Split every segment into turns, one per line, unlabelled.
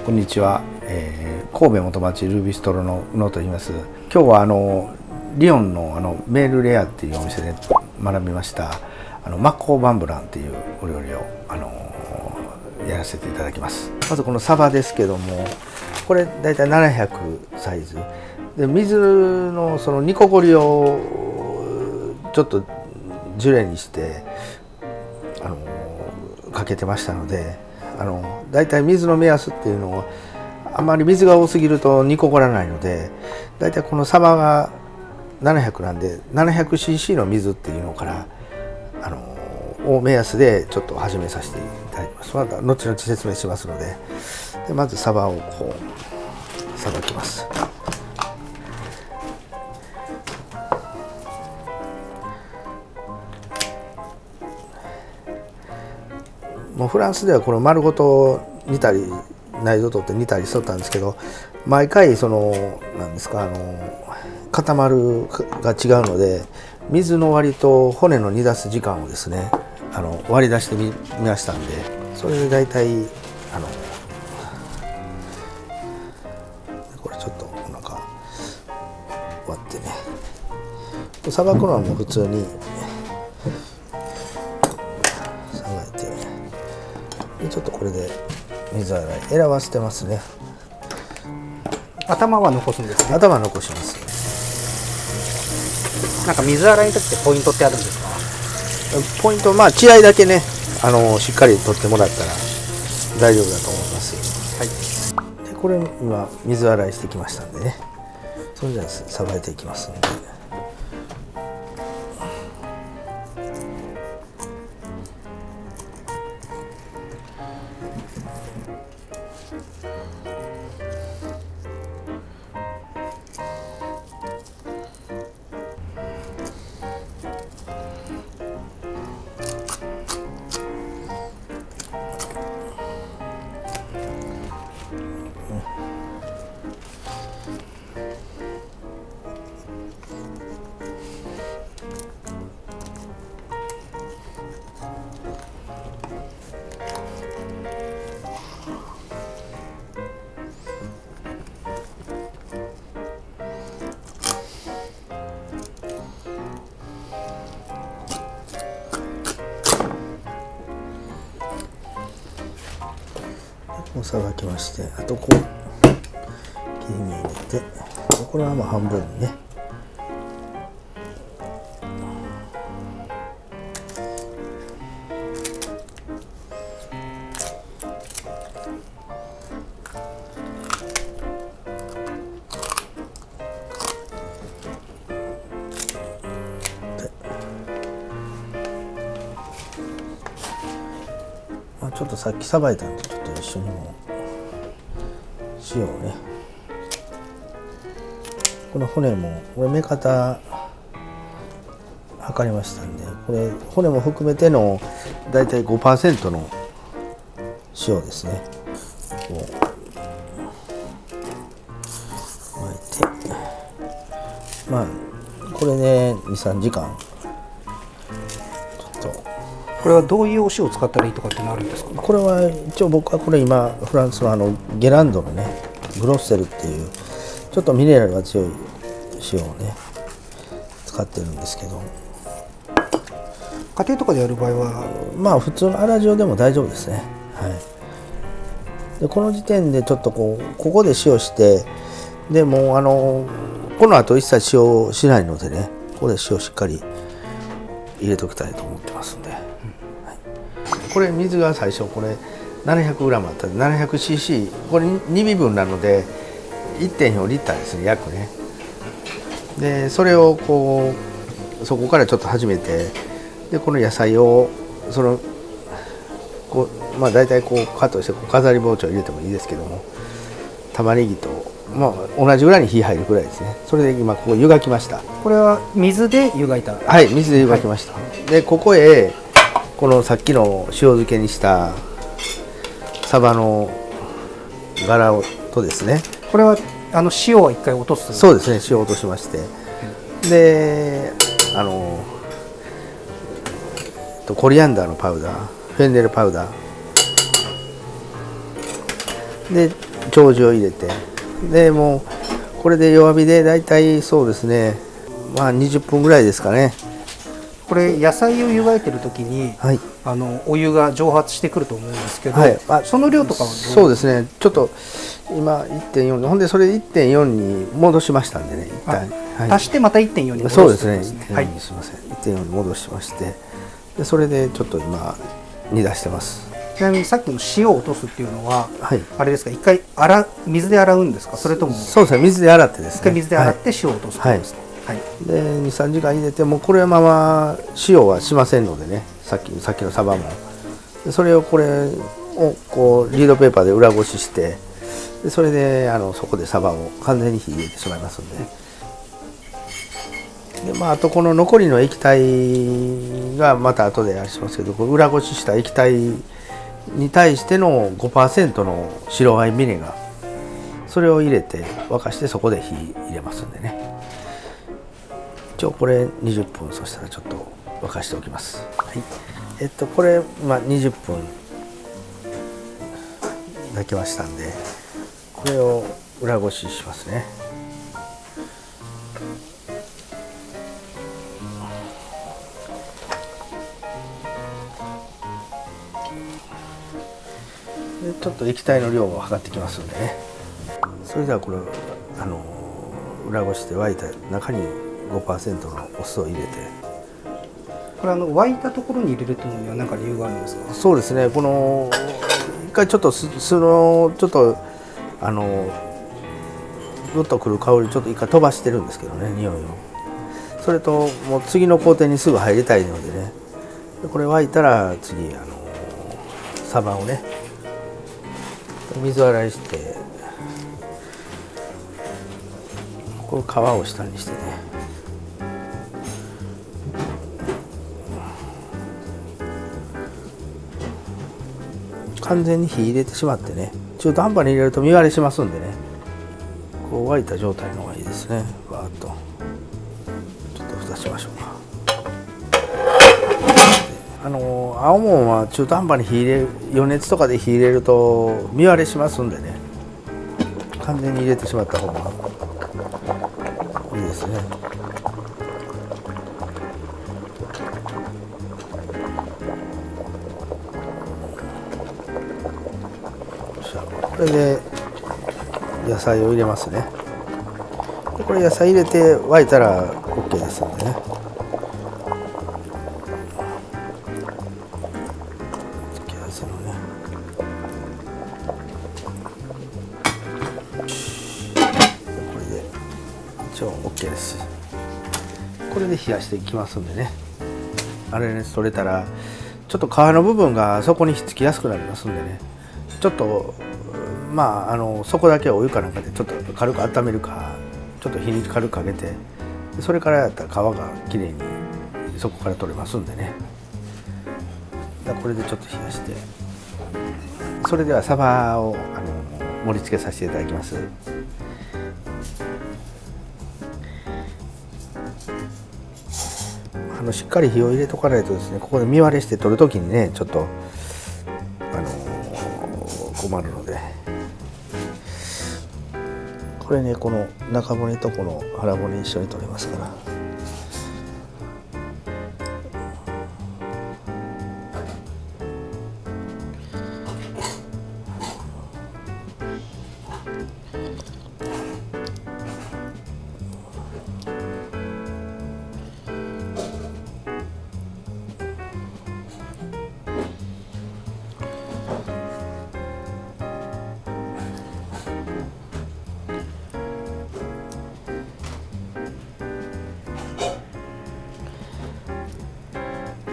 こんにちは、神戸元町ルービストロの宇野と言います。今日はリヨンのメールレアっていうお店で学びましたマッコーバンブランっていうお料理をやらせていただきます。まずこのサバですけども、これだいたい700サイズで、水のその煮こごりをちょっとジュレにしてかけてましたので、だいたい水の目安っていうのを、あまり水が多すぎると煮こごらないので、だいたいこのサバが700なんで 700cc の水っていうのからを目安でちょっと始めさせていただきます。また後々説明しますので、まずサバをこうさばきます。もうフランスではこの丸ごと煮たり内臓取って煮たりしとったんですけど、毎回なんですか固まるが違うので、水の割りと骨の煮出す時間をですね割り出してみましたんで、それでだいたいこれちょっとお腹割ってね、さばくのはもう普通にさばいて、でちょっとこれで水洗い、エラは捨てますね。
頭は残すんですね。
頭は残します。
なんか水洗いの時ってポイントってあるんですか？
ポイント、血合いだけねしっかり取ってもらったら大丈夫だと思います。はい。でこれ今水洗いしてきましたんでね、それではさばいていきますので。さばきまして、あとこう切り身入れて、これは半分にね。ちょっとさっきさばいたんで、ちょっと一緒にも塩をね、この骨もこれ目方測りましたんで、これ骨も含めてのだいたい 5% の塩ですね。こう巻いて、これね 2,3 時間ちょっと。
これはどういうお塩を使ったらいいとかってのあるんですか？
これは一応僕はこれ今フランスのゲランドのねグロッセルっていうちょっとミネラルが強い塩をね使ってるんですけど、
家庭とかでやる場合は
普通の粗塩でも大丈夫ですね。はい。でこの時点でちょっとここで塩して、でもうこの後一切塩しないのでね、ここで塩しっかり入れときたいと思ってますんで。これ水が最初これ 700g あったら 700cc、 これ2尾分なので 1.4 リッターですね、約ね。でそれをそこからちょっと始めて、でこの野菜を大体カットして飾り包丁入れてもいいですけども、玉ねぎと同じぐらいに火入るぐらいですね。それで今ここ湯がきました。
これは水で湯がいた？
はい、水で湯がきました。はい、でここへこのさっきの塩漬けにしたサバの柄とですね、
これは塩を一回落とす？
そうですね、塩を落としまして、でコリアンダーのパウダー、フェンネルパウダーで長寿を入れて、でもうこれで弱火でだいたいそうですね、まあ20分ぐらいですかね。
これ野菜を湯がいてる時に、
はい、
お湯が蒸発してくると思うんですけど、
はい、
その量とかは
そうですね、ちょっと今 1.4 ほんでそれ 1.4 に戻しましたんでね、一旦、はい、
足してまた 1.4 に戻す、
そうですね、
はい、
1.4にすみません、1.4に戻しまして、でそれでちょっと今煮出してます。
ちなみにさっきの塩を落とすっていうのは、
はい、
あれですか、一回水で洗うんですか、それとも
そうですね、水で洗ってですね、
一回水で洗って塩を落とすってことですね、
はい、で 2,3 時間入れてもこれまま塩はしませんのでね、さっきのサバもでそれをこれをこうリードペーパーで裏ごしして、でそれでそこでサバを完全に火入れてしまいますんで、まあ、あとこの残りの液体がまた後であれしますけど、こう裏ごしした液体に対しての 5% の白ワインビネガー、それを入れて沸かしてそこで火入れますんでね。一応これ20分、そしたらちょっと沸かしておきます。はい、これ、まあ、20分炊きましたんで、これを裏ごししますね。でちょっと液体の量を測ってきますんでね。それではこれ裏ごして沸いた中に 5% のお酢を入れて、
これ沸いたところに入れるというのには何か理由があるんですか？
そうですね、この一回ちょっと酢のちょっとぐっとくる香りちょっと一回飛ばしてるんですけどね、匂いを。それともう次の工程にすぐ入りたいのでね、これ沸いたら次サバをね水洗いして、これ皮を下にしてね、完全に火入れてしまってね、中途半端に入れると身割れしますんでね、こう沸いた状態の方がいいですね。バーッとちょっと蓋しましょうか。青もんは中途半端に余熱とかで火入れると身割れしますんでね、完全に入れてしまった方がいいですね。これで野菜を入れますね。でこれ野菜入れて沸いたら OK ですのでね。付け合わせのね、これで一応 OK です。これで冷やしていきますんでね。粗熱取れたらちょっと皮の部分がそこにひっつきやすくなりますんでね、ちょっとまあそこだけお湯かなんかでちょっと軽く温めるか、ちょっと火に軽くかけて、それからやったら皮がきれいにそこから取れますんでね。これでちょっと冷やして、それではサバを盛り付けさせていただきます。しっかり火を入れとかないとですね、ここで身割れして取るときにねちょっと困るので、これね、この中骨とこの腹骨一緒に取れますから。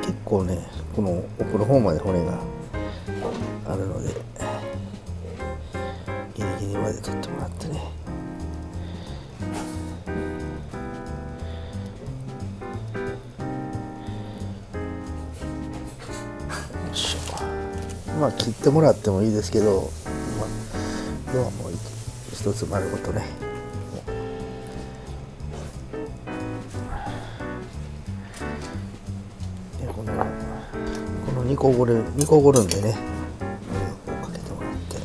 結構ね、この奥の方まで骨があるのでギリギリまで取ってもらってね。よいしょ。まあ切ってもらってもいいですけど、今日はもう一つ丸ごとね。この煮こごるんでね、これをかけてもらって、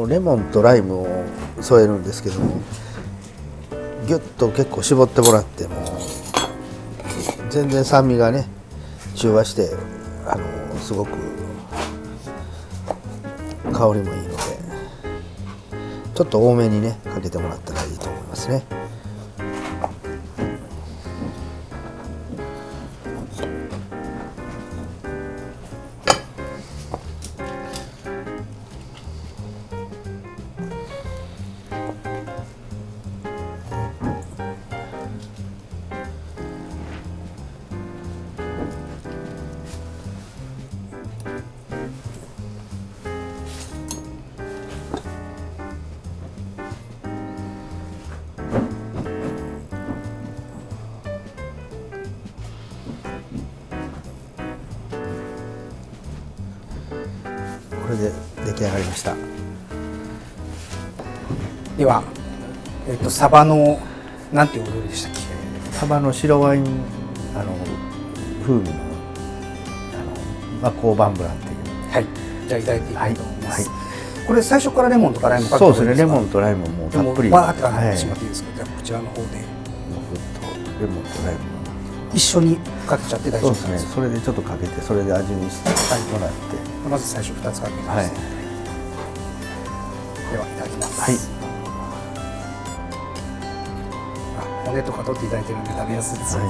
レモンとライムを添えるんですけども、ギュッと結構絞ってもらっても全然酸味がね中和してすごく香りもいいので、ちょっと多めにねかけてもらったらいいと思いますね。これで出来上がりました。
では、サバのなんていうお料理でしたっけ？
サバの白ワイン風味のマコーバンブランっていう。
はい。じゃあいただいていきたいと思います。
はい
これ最初からレモンとかライムかけて
そうですね。レモンとライムもたっぷり。
わーってかけてしまっていいですか？じゃあこちらの方で
レモンとライム
一緒にかけちゃって大丈夫ですか？
そうですね。それでちょっとかけて、それで味見してもらって、
まず最初2つかけます。
はい。
ではいただきます。
はい。
骨とか取っていただいてるんで食べやすいです。
は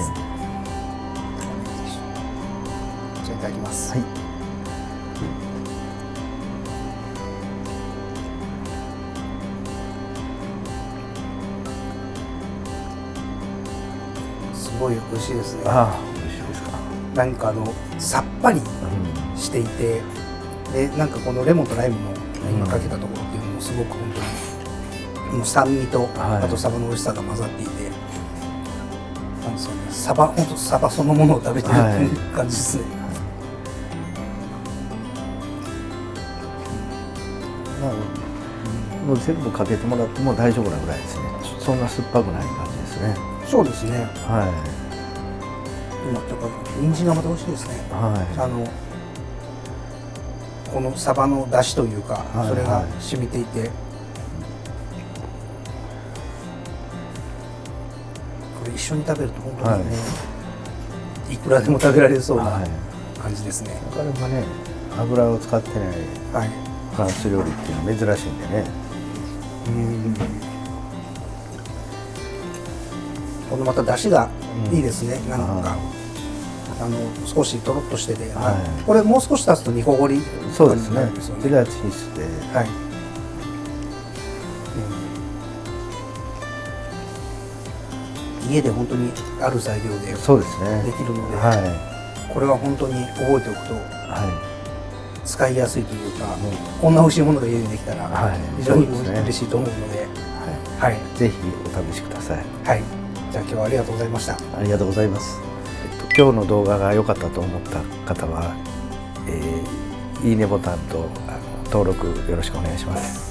い、
じゃあいただきます。
はい。
すごい美味しいですね。
ああ、美味しいですか。
なんかさっぱりしていて、でなんかこのレモンとライムの今かけたところっていうのもすごく本当に酸味と、あとサバの美味しさが混ざっていて、なんですよね。本当サバそのものを食べてるっていう感じですね。
もう全部かけてもらっても大丈夫なぐらいですね。そんな酸っぱくない感じですね。
そうですね。
はい。
今とか人参がまた美味しいですね。
はい。
このサバの出汁というか、
はい、
それが染みていて、これ一緒に食べると本当にね、いくらでも食べられそうな感じですね。
なかなかね、油を使ってないフランス料理っていうのは珍しいんでね。
このまた出汁がいいですね。なんか少しとろっとしてて、これもう少し経つと煮こごり。
そうですね。ゼラチン質で。
はい。家で本当にある材料で
そうですね。
できるので、
はい、
これは本当に覚えておくと使いやすいというか、こんな美味しいものが家にできたら非常に嬉しいと思うので、
はい、ぜひお試しください。
はい。じゃあ今日はありがとうございました。
ありがとうございます。今日の動画が良かったと思った方は、いいねボタンと登録よろしくお願いします。